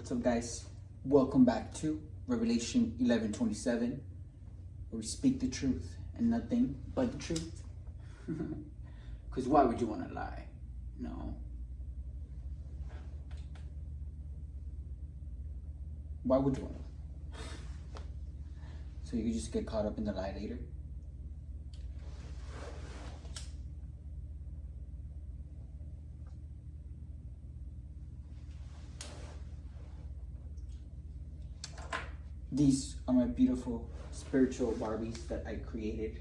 What's up, guys? Welcome back to Revelation 11:27, where we speak the truth and nothing but the truth. Because why would you want to lie? No. Why would you want to? So you could just get caught up in the lie later? These are my beautiful spiritual Barbies that I created.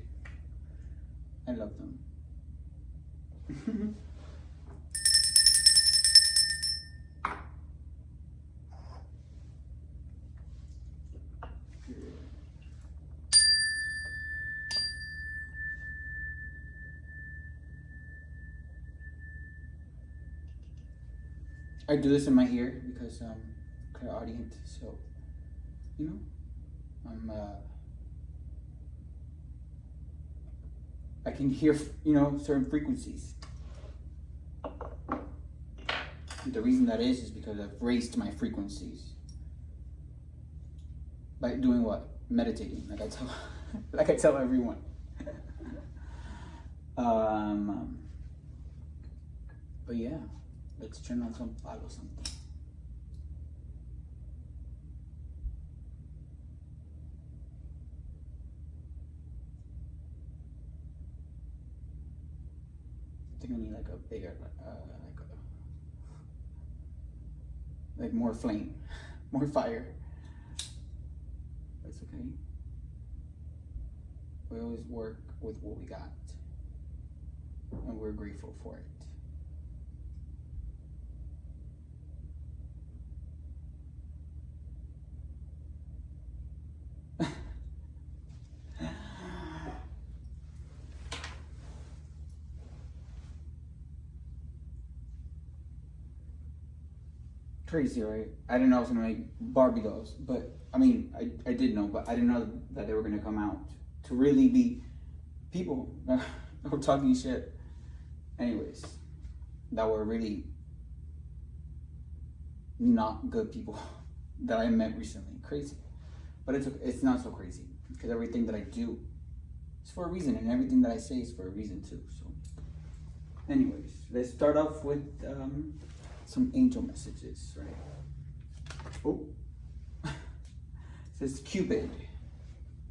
I love them. I do this in my ear because I'm clairaudient, so you know, I can hear, certain frequencies. The reason that is because I've raised my frequencies by doing what? Meditating, like I tell everyone. But yeah, let's turn on some follow something. I think I need like a bigger, like more flame, more fire. That's okay. We always work with what we got, and we're grateful for it. Crazy, right? I didn't know I was gonna make Barbie dolls, but I mean, I did know, but I didn't know that they were gonna come out to really be people that were talking shit. Anyways, that were really not good people that I met recently. Crazy, but it's not so crazy because everything that I do is for a reason, and everything that I say is for a reason too. So, anyways, let's start off with some angel messages, right? Oh, it says Cupid.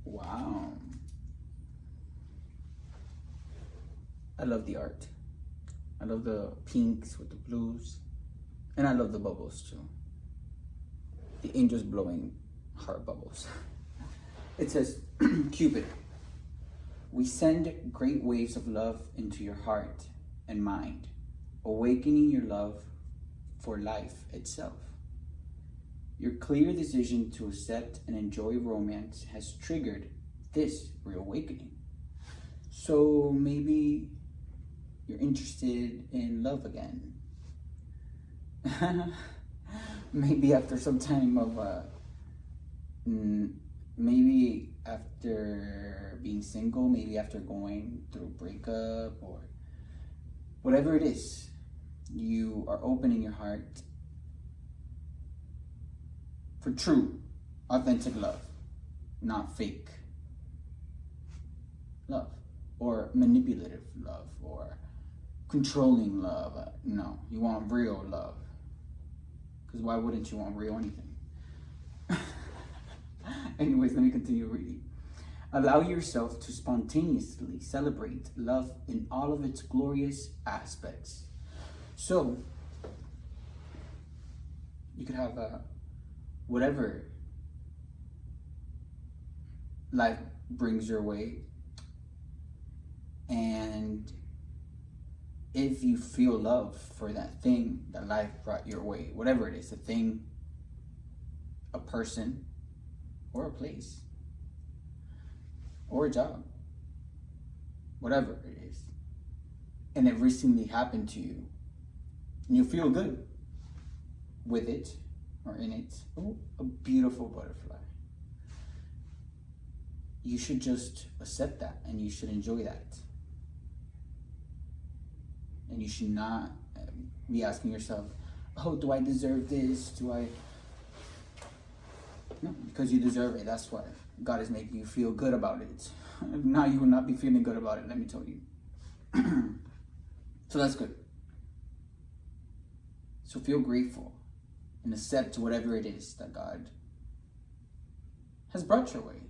Wow. I love the art. I love the pinks with the blues. And I love the bubbles too. The angels blowing heart bubbles. It says, Cupid, we send great waves of love into your heart and mind, awakening your love for life itself. Your clear decision to accept and enjoy romance has triggered this reawakening. So maybe you're interested in love again. Maybe after some time of, maybe after being single, maybe after going through a breakup or whatever it is. You are opening your heart for true, authentic love, not fake love, or manipulative love, or controlling love. No, you want real love. Because why wouldn't you want real anything? Anyways, let me continue reading. Allow yourself to spontaneously celebrate love in all of its glorious aspects. So, you could have whatever life brings your way. And if you feel love for that thing that life brought your way, whatever it is, a thing, a person, or a place, or a job, whatever it is, and it recently happened to you, and you feel good with it or in it. Oh, a beautiful butterfly. You should just accept that, and you should enjoy that. And you should not be asking yourself, oh, do I deserve this? Do I No, because you deserve it. That's why God is making you feel good about it. If not, you will not be feeling good about it, let me tell you. So that's good. So feel grateful and accept whatever it is that God has brought your way.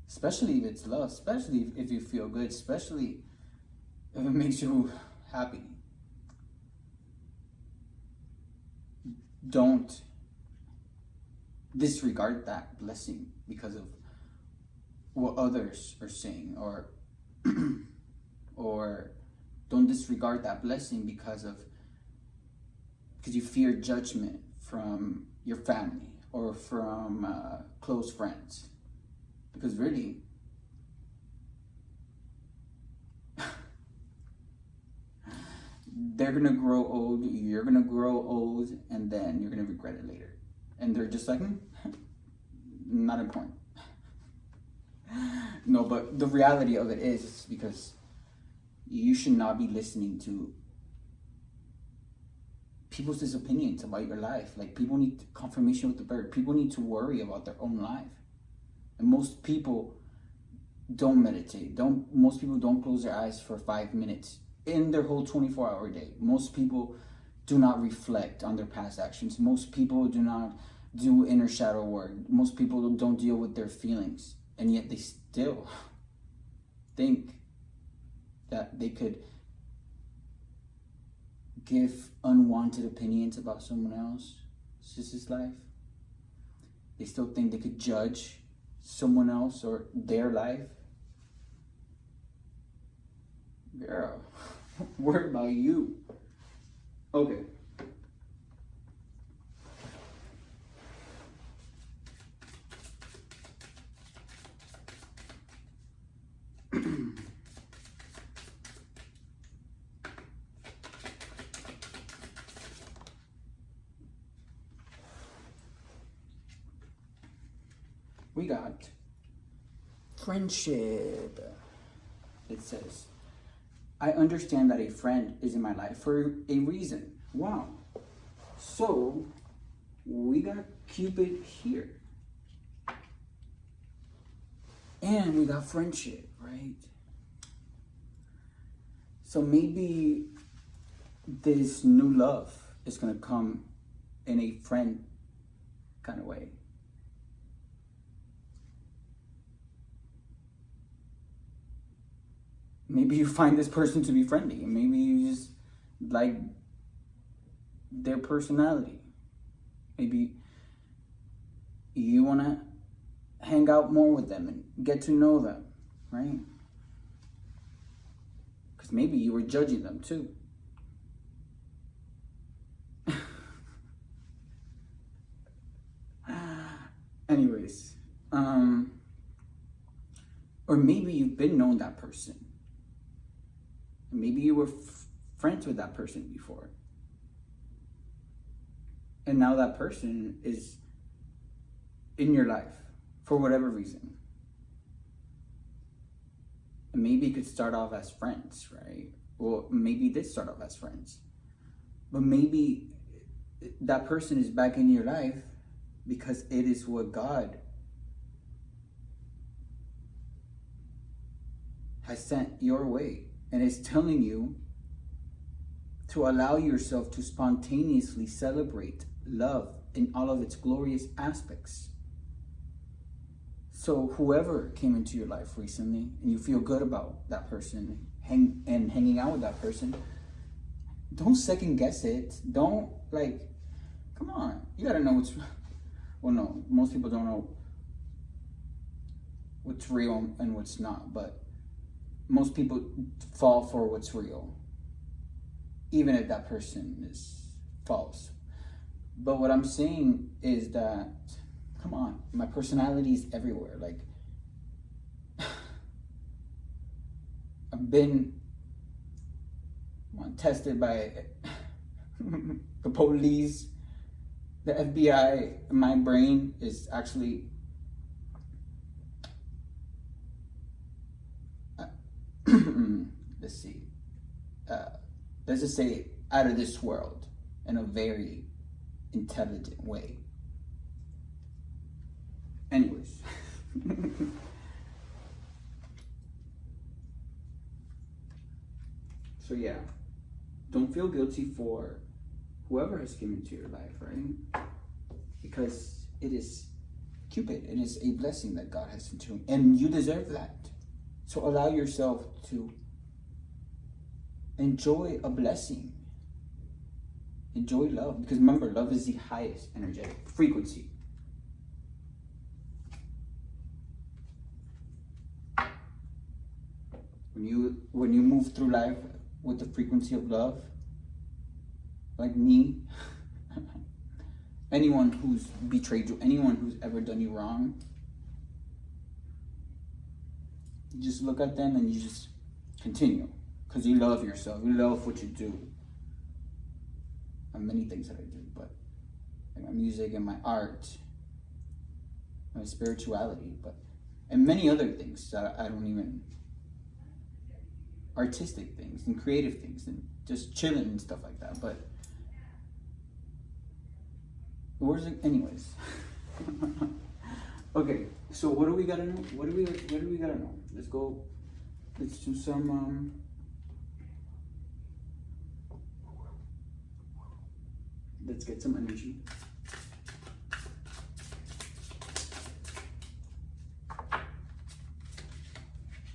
Especially if it's love, especially if you feel good, especially if it makes you happy. Don't disregard that blessing because of what others are saying, or don't disregard that blessing because you fear judgment from your family or from close friends. Because really, they're gonna grow old, you're gonna grow old, and then you're gonna regret it later. And they're just like, not important. No, but the reality of it is because you should not be listening to people's opinions about your life. Like, people need confirmation with the bird. People need to worry about their own life. And most people don't meditate. Most people don't close their eyes for 5 minutes in their whole 24-hour day. Most people do not reflect on their past actions. Most people do not do inner shadow work. Most people don't deal with their feelings. And yet they still think that they could give unwanted opinions about someone else. It's just his life. They still think they could judge someone else or their life. Girl, worry about you. Okay. We got friendship. It says, I understand that a friend is in my life for a reason. Wow. So we got Cupid here. And we got friendship, right? So maybe this new love is going to come in a friend kind of way. Maybe you find this person to be friendly, and maybe you just like their personality. Maybe you want to hang out more with them and get to know them, right? Because maybe you were judging them too. Anyways, or maybe you've been known that person. Maybe you were friends with that person before. And now that person is in your life for whatever reason. And maybe it could start off as friends, right? Well, maybe it did start off as friends. But maybe that person is back in your life because it is what God has sent your way. And it's telling you to allow yourself to spontaneously celebrate love in all of its glorious aspects. So whoever came into your life recently and you feel good about that person and hanging out with that person, don't second guess it. Don't come on. You gotta know well, no, most people don't know what's real and what's not, but most people fall for what's real, even if that person is false. But what I'm saying is that, come on, my personality is everywhere. Like, I've been tested by the police, the FBI. My brain is actually let's see. Let's just say out of this world in a very intelligent way. Anyways. So yeah, don't feel guilty for whoever has come into your life, right? Because it is Cupid. It is a blessing that God has sent you, and you deserve that. So allow yourself to enjoy a blessing. Enjoy love, because remember, love is the highest energetic frequency. When you move through life with the frequency of love, like me, anyone who's betrayed you, anyone who's ever done you wrong, you just look at them and you just continue, because you love yourself, you love what you do. And many things that I do, but like my music and my art, my spirituality, and many other things that I don't even, artistic things and creative things and just chilling and stuff like that. But where's it anyways? Okay, so what do we gotta know? What do we gotta know? Let's do some let's get some energy.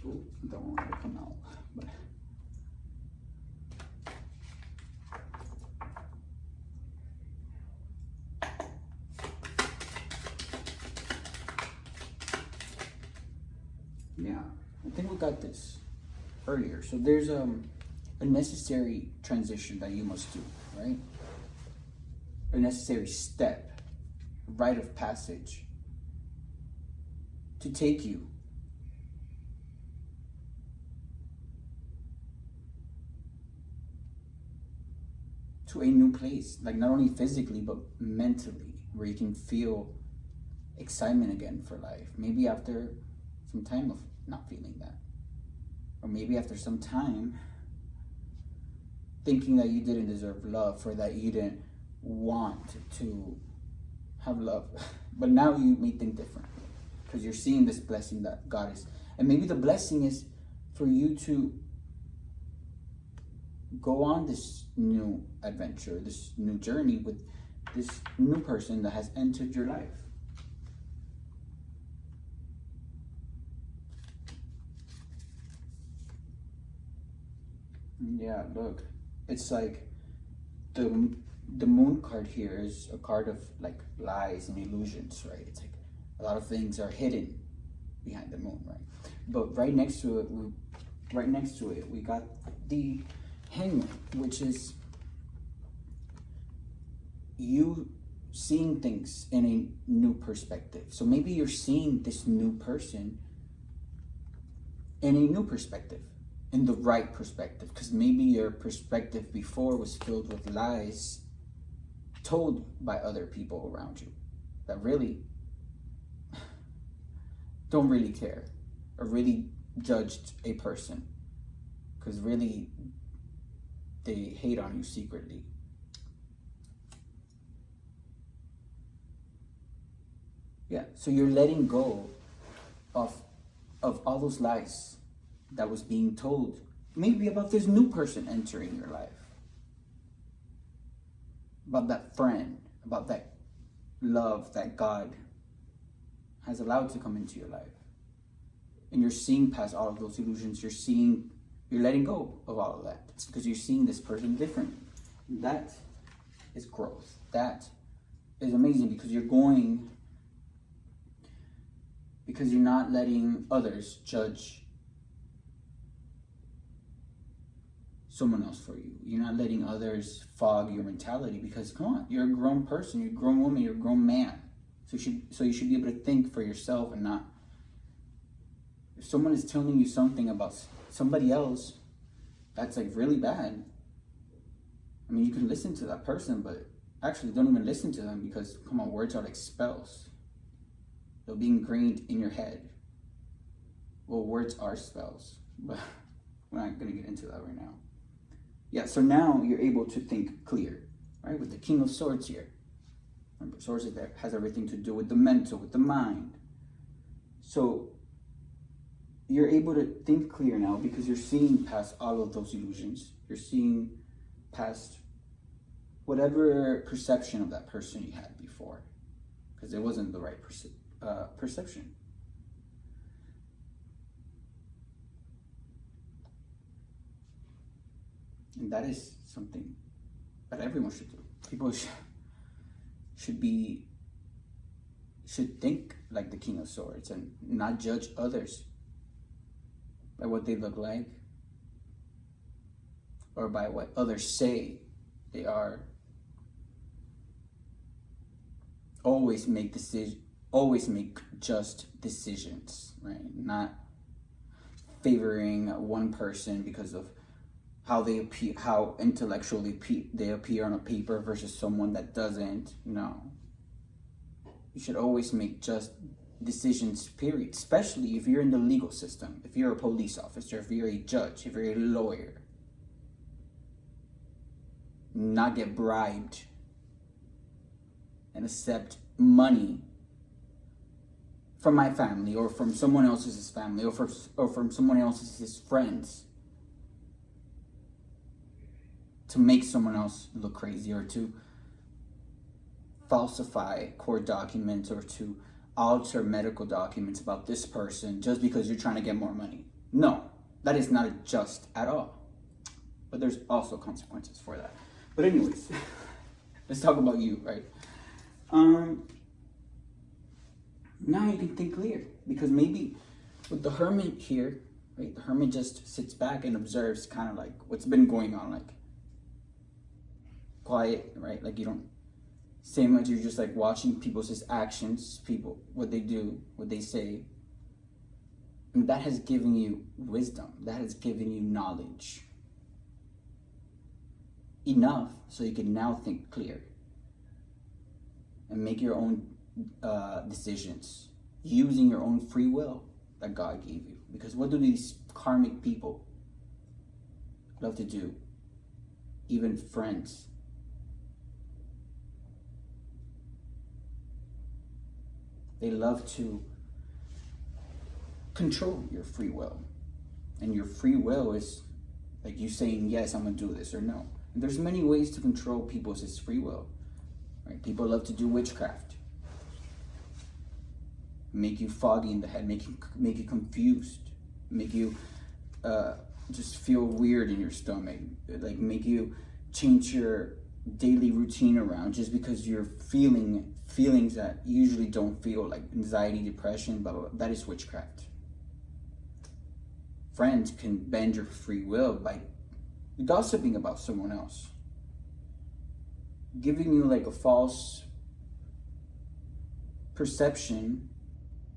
Oh, don't want it to come out. But yeah, I think we got this earlier. So there's a necessary transition that you must do, right? A necessary step, rite of passage to take you to a new place, like not only physically but mentally, where you can feel excitement again for life. Maybe after some time of not feeling that, or maybe after some time thinking that you didn't deserve love, or that you didn't want to have love. But now you may think differently, because you're seeing this blessing that God is, and maybe the blessing is for you to go on this new adventure, this new journey with this new person that has entered your life. Yeah, look, it's like the moon card here is a card of like lies and illusions, right? It's like a lot of things are hidden behind the moon, right? But right next to it, we got the Hangman, which is you seeing things in a new perspective. So maybe you're seeing this new person in a new perspective, in the right perspective, because maybe your perspective before was filled with lies told by other people around you that really don't really care or really judged a person, because really they hate on you secretly. Yeah, so you're letting go of all those lies that was being told, maybe about this new person entering your life, about that friend, about that love that God has allowed to come into your life. And you're seeing past all of those illusions. You're letting go of all of that, because you're seeing this person different. That is growth. That is amazing, because you're not letting others judge someone else for you. You're not letting others fog your mentality, because come on, you're a grown person, you're a grown woman, you're a grown man. So you should be able to think for yourself, and not, if someone is telling you something about somebody else that's like really bad, I mean, you can listen to that person, but actually don't even listen to them, because come on, words are like spells. They'll be ingrained in your head. Well, words are spells, but we're not gonna get into that right now. Yeah, so now you're able to think clear, right? With the King of Swords here. Remember, Swords has everything to do with the mental, with the mind. So you're able to think clear now because you're seeing past all of those illusions. You're seeing past whatever perception of that person you had before, because it wasn't the right perception. And that is something that everyone should do. People should think like the King of Swords and not judge others by what they look like or by what others say they are. Always make just decisions, right? Not favoring one person because of how they appear, how intellectually they appear on a paper versus someone that doesn't. No. You should always make just decisions, period. Especially if you're in the legal system, if you're a police officer, if you're a judge, if you're a lawyer. Not get bribed and accept money from my family or from someone else's family or from someone else's friends to make someone else look crazy, or to falsify court documents or to alter medical documents about this person just because you're trying to get more money. No, that is not just at all. But there's also consequences for that. But anyways, let's talk about you, right? Now you can think clear, because maybe with the hermit here, right? The hermit just sits back and observes kind of like what's been going on, like quiet, right? Like you don't say much, you're just like watching people's actions, people, what they do, what they say. And that has given you wisdom, that has given you knowledge. Enough so you can now think clear and make your own decisions using your own free will that God gave you. Because what do these karmic people love to do? Even friends. They love to control your free will. And your free will is like you saying, yes, I'm going to do this, or no. And there's many ways to control people's free will. Right? People love to do witchcraft. Make you foggy in the head, make you confused, make you just feel weird in your stomach, like make you change your daily routine around just because you're feeling feelings that you usually don't feel, like anxiety, depression, blah, blah, blah. That is witchcraft. Friends can bend your free will by gossiping about someone else, giving you like a false perception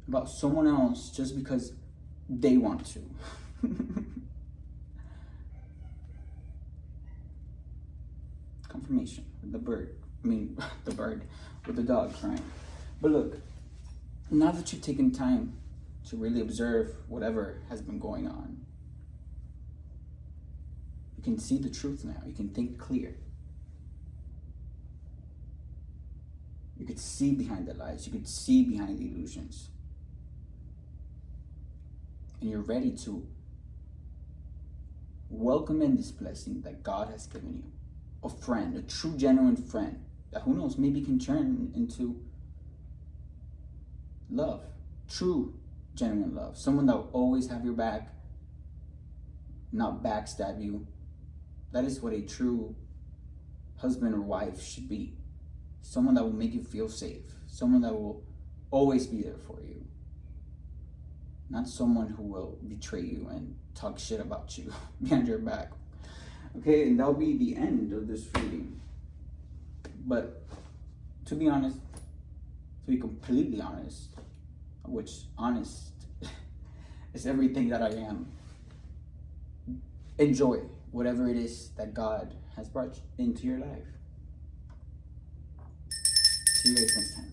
about someone else just because they want to. Confirmation with the bird. With the dog crying. But look, now that you've taken time to really observe whatever has been going on, you can see the truth now. You can think clear. You could see behind the lies. You could see behind the illusions. And you're ready to welcome in this blessing that God has given you. A friend, a true, genuine friend that, who knows, maybe can turn into love. True, genuine love. Someone that will always have your back, not backstab you. That is what a true husband or wife should be. Someone that will make you feel safe. Someone that will always be there for you. Not someone who will betray you and talk shit about you behind your back. Okay, and that'll be the end of this reading. But to be honest, to be completely honest, which honest is everything that I am, enjoy whatever it is that God has brought into your life. See you guys next time.